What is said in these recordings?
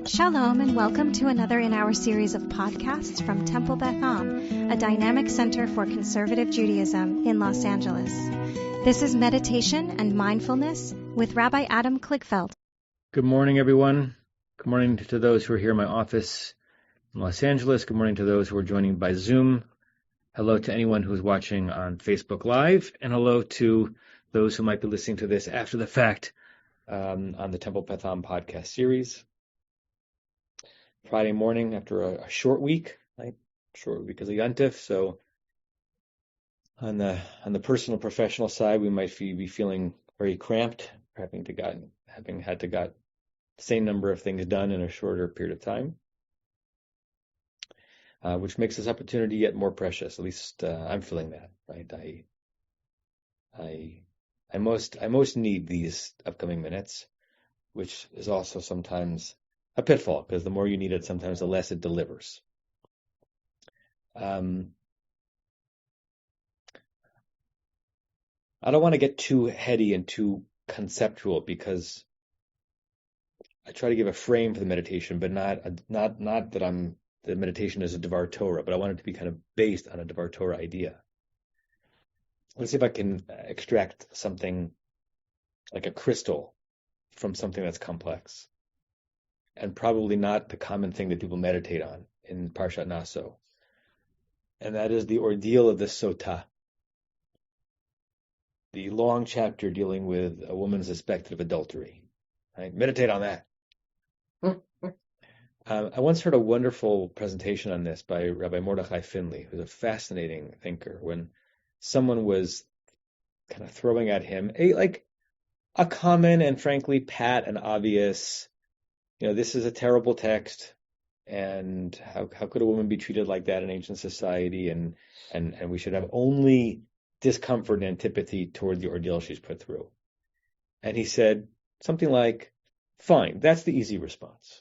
Shalom and welcome to another in our series of podcasts from Temple Beth Am, a dynamic center for conservative Judaism in Los Angeles. This is Meditation and Mindfulness with Rabbi Adam Kligfeld. Good morning, everyone. Good morning to those who are here in my office in Los Angeles. Good morning to those who are joining by Zoom. Hello to anyone who is watching on Facebook Live, and hello to those who might be listening to this after the fact on the Temple Beth Am podcast series. Friday morning after a short week, right? Short week because of Yontif. So on the personal professional side, we might be feeling very cramped, having had to got the same number of things done in a shorter period of time, which makes this opportunity yet more precious. At least I'm feeling that, right? I most need these upcoming minutes, which is also sometimes a pitfall, because the more you need it, sometimes the less it delivers. I don't want to get too heady and too conceptual, because I try to give a frame for the meditation, but not that the meditation is a Devar Torah, but I want it to be kind of based on a Devar Torah idea. Let's see if I can extract something like a crystal from something that's complex, and probably not the common thing that people meditate on in Parshat Naso. And that is the ordeal of the Sotah, the long chapter dealing with a woman suspected of adultery. Right? Meditate on that. I once heard a wonderful presentation on this by Rabbi Mordechai Finley, who's a fascinating thinker, when someone was kind of throwing at him a common and frankly pat and obvious, this is a terrible text, and how could a woman be treated like that in ancient society, and we should have only discomfort and antipathy toward the ordeal she's put through. And he said something like, fine, that's the easy response.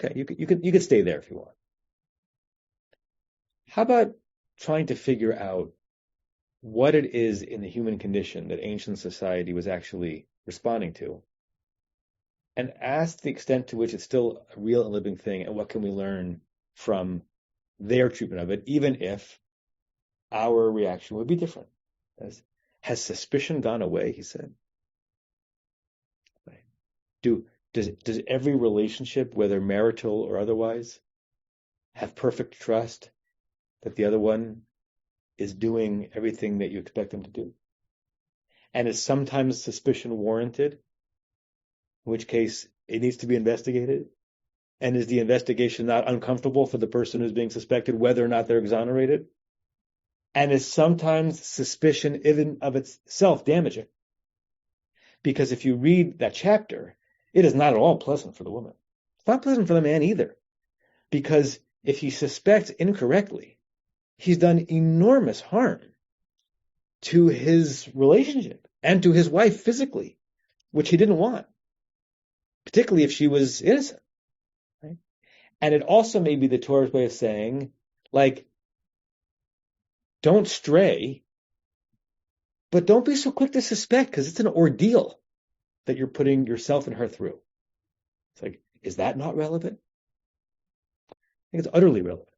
Okay, you could stay there if you want. How about trying to figure out what it is in the human condition that ancient society was actually responding to, and ask the extent to which it's still a real and living thing, and what can we learn from their treatment of it, even if our reaction would be different. Has suspicion gone away, he said? Does every relationship, whether marital or otherwise, have perfect trust that the other one is doing everything that you expect them to do? And is sometimes suspicion warranted, in which case it needs to be investigated? And is the investigation not uncomfortable for the person who's being suspected, whether or not they're exonerated? And is sometimes suspicion even of itself damaging? Because if you read that chapter, it is not at all pleasant for the woman. It's not pleasant for the man either. Because if he suspects incorrectly, he's done enormous harm to his relationship and to his wife physically, which he didn't want, particularly if she was innocent. Right? And it also may be the Torah's way of saying, don't stray, but don't be so quick to suspect, because it's an ordeal that you're putting yourself and her through. It's is that not relevant? I think it's utterly relevant.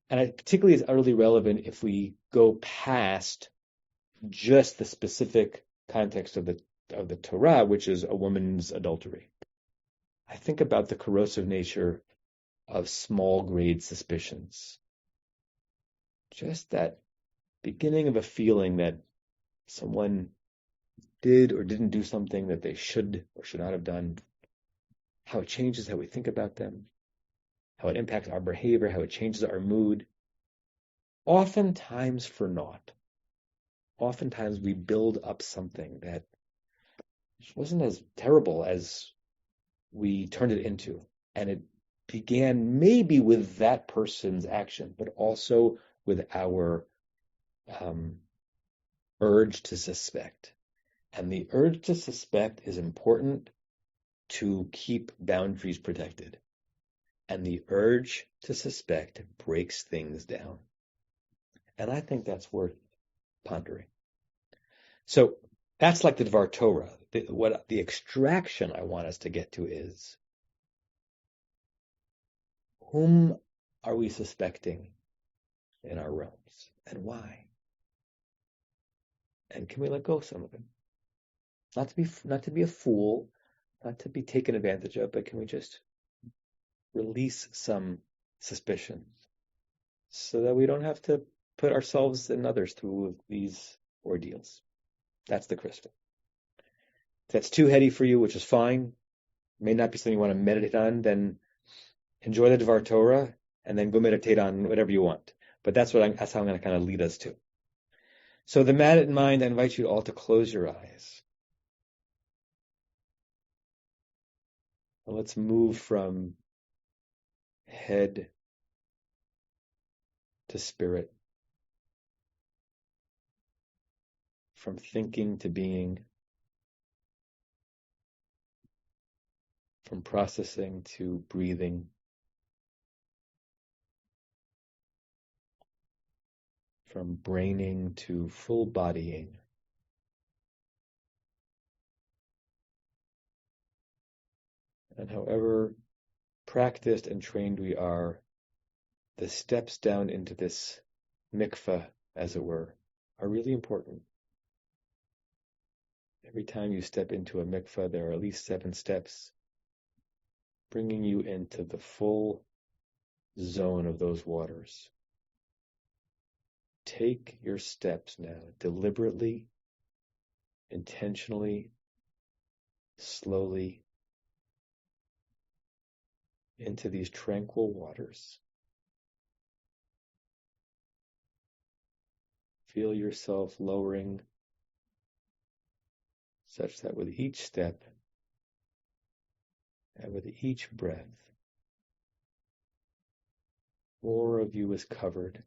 And it particularly is utterly relevant if we go past just the specific context of the Torah, which is a woman's adultery. I think about the corrosive nature of small grade suspicions. Just that beginning of a feeling that someone did or didn't do something that they should or should not have done, how it changes how we think about them, how it impacts our behavior, how it changes our mood, oftentimes for naught. Oftentimes we build up something that wasn't as terrible as we turned it into. And it began maybe with that person's action, but also with our urge to suspect. And the urge to suspect is important to keep boundaries protected. And the urge to suspect breaks things down. And I think that's worth pondering. So that's like the Dvar Torah. What the extraction I want us to get to is Whom are we suspecting in our realms, and why? And can we let go of some of it? Not to be a fool, not to be taken advantage of, but can we just release some suspicion so that we don't have to put ourselves and others through these ordeals? That's the crystal. If that's too heady for you, which is fine, may not be something you want to meditate on, then enjoy the Dvar Torah and then go meditate on whatever you want. But that's how I'm going to kind of lead us to. So with that in mind, I invite you all to close your eyes. And let's move from head to spirit, from thinking to being, from processing to breathing, from braining to full bodying. And however practiced and trained we are, the steps down into this mikveh, as it were, are really important. Every time you step into a mikveh, there are at least 7 steps, bringing you into the full zone of those waters. Take your steps now, deliberately, intentionally, slowly, into these tranquil waters. Feel yourself lowering such that with each step and with each breath, more of you is covered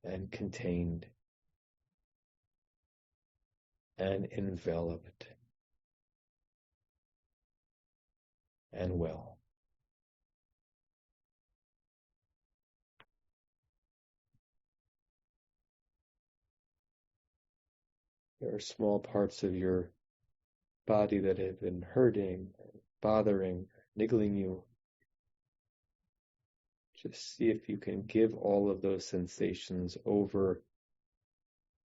and contained and enveloped and well. There are small parts of your body that have been hurting, bothering, niggling you. Just see if you can give all of those sensations over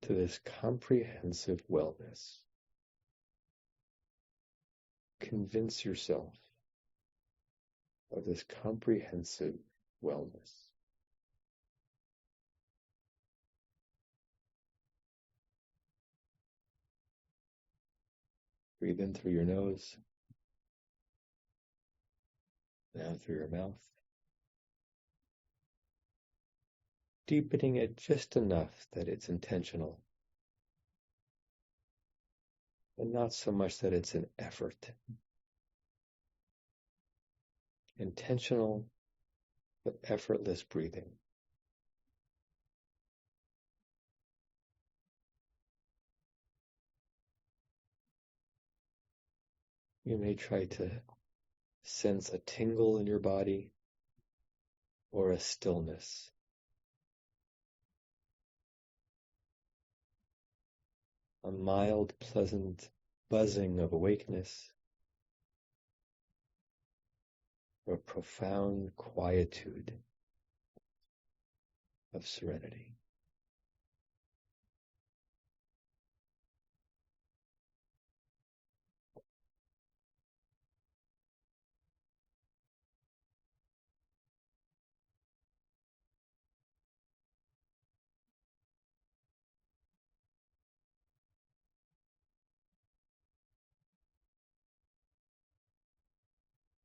to this comprehensive wellness. Convince yourself of this comprehensive wellness. Breathe in through your nose, now through your mouth. Deepening it just enough that it's intentional, and not so much that it's an effort. Intentional but effortless breathing. You may try to sense a tingle in your body or a stillness. A mild, pleasant buzzing of awakeness, or profound quietude of serenity.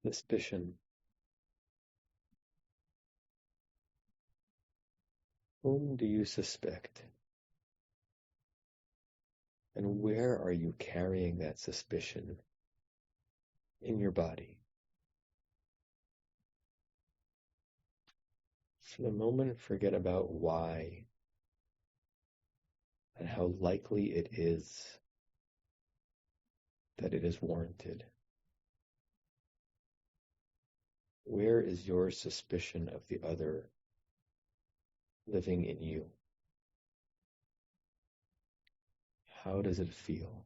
Suspicion. Whom do you suspect? And where are you carrying that suspicion in your body? For the moment, forget about why and how likely it is that it is warranted. Where is your suspicion of the other living in you? How does it feel?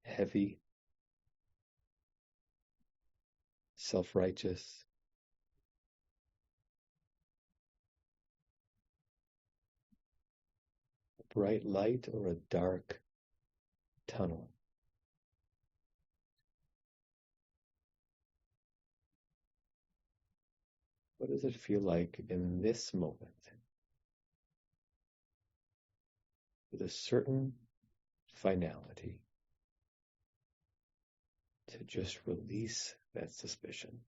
Heavy, self-righteous, a bright light or a dark tunnel. What does it feel like in this moment? With a certain finality, to just release that suspicion.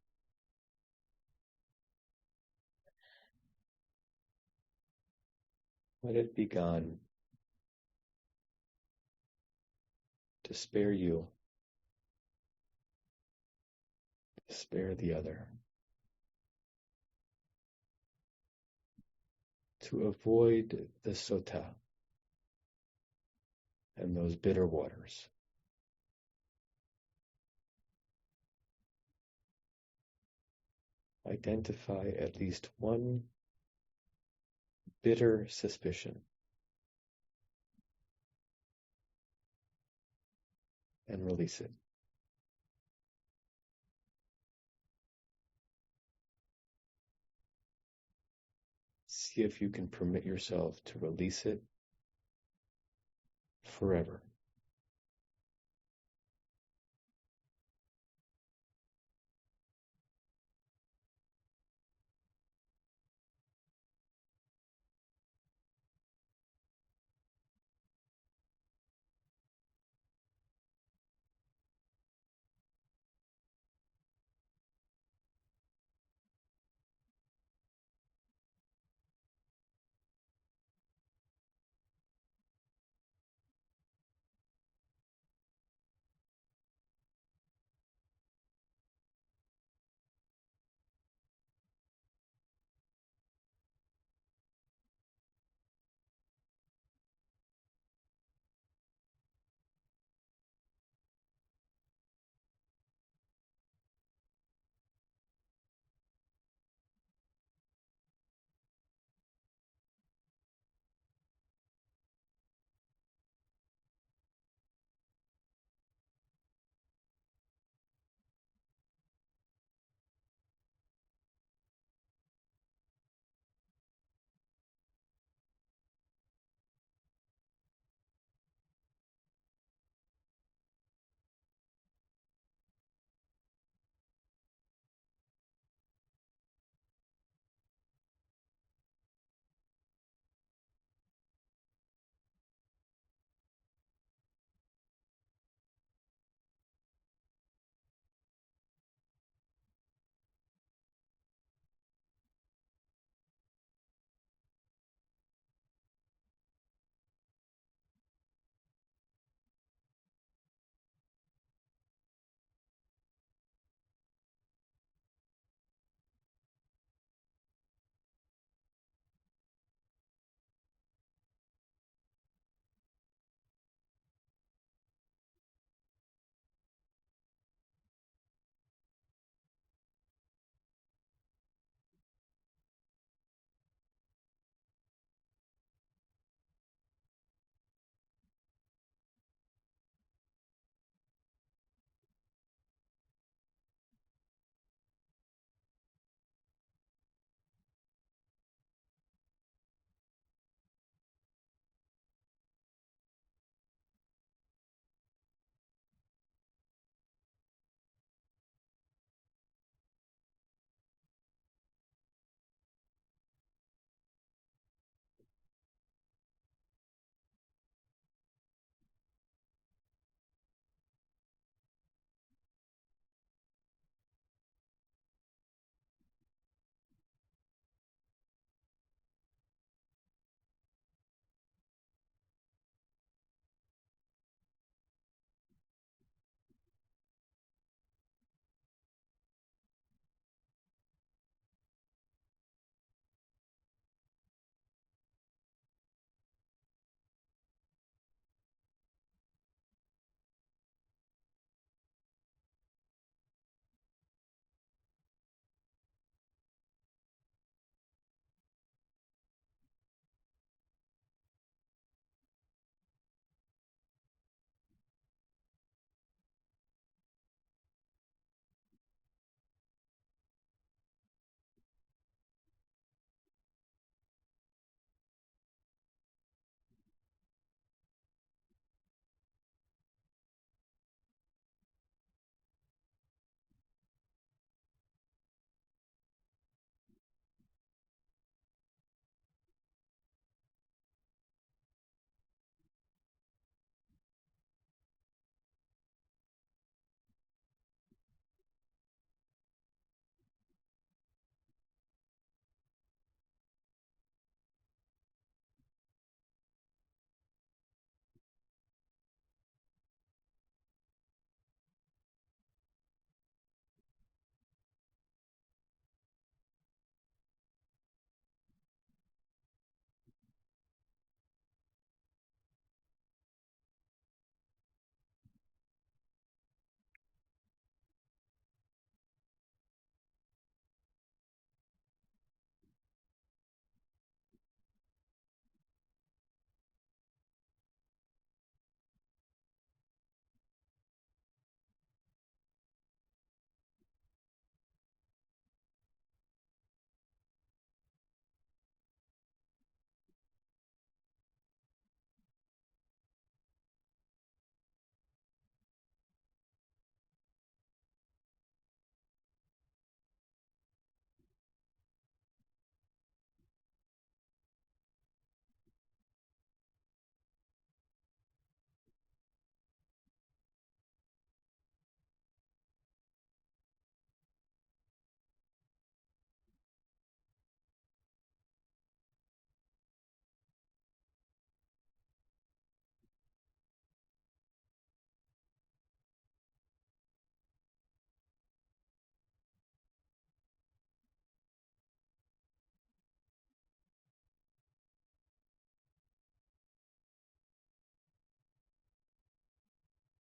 Let it be gone to spare you, to spare the other, to avoid the sota and those bitter waters. Identify at least one bitter suspicion and release it. See if you can permit yourself to release it forever.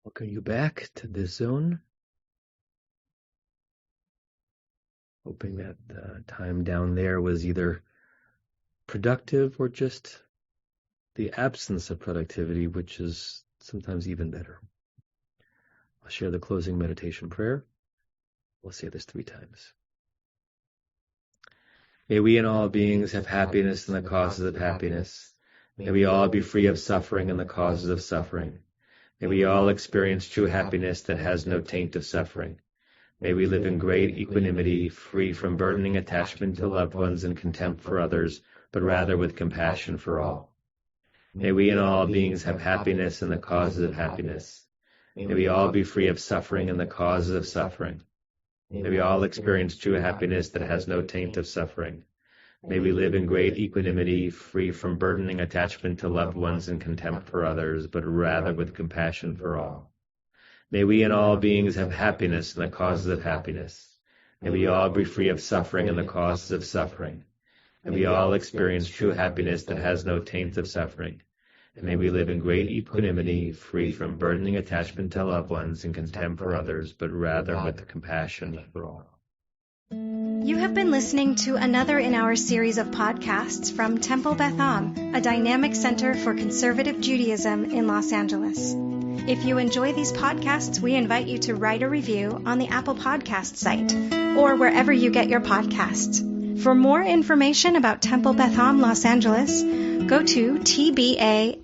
Welcome you back to this zone. Hoping that the time down there was either productive or just the absence of productivity, which is sometimes even better. I'll share the closing meditation prayer. We'll say this 3 times. May we and all beings have happiness in the causes of happiness. May we all be free of suffering in the causes of suffering. May we all experience true happiness that has no taint of suffering. May we live in great equanimity, free from burdening attachment to loved ones and contempt for others, but rather with compassion for all. May we and all beings have happiness in the causes of happiness. May we all be free of suffering in the causes of suffering. May we all experience true happiness that has no taint of suffering. May we live in great equanimity, free from burdening attachment to loved ones and contempt for others, but rather with compassion for all. May we and all beings have happiness in the causes of happiness. May we all be free of suffering in the causes of suffering. May we all experience true happiness that has no taint of suffering. And may we live in great equanimity, free from burdening attachment to loved ones and contempt for others, but rather with compassion for all. You have been listening to another in our series of podcasts from Temple Beth Am, a dynamic center for conservative Judaism in Los Angeles. If you enjoy these podcasts, we invite you to write a review on the Apple Podcast site or wherever you get your podcasts. For more information about Temple Beth Am Los Angeles, go to tbala.org.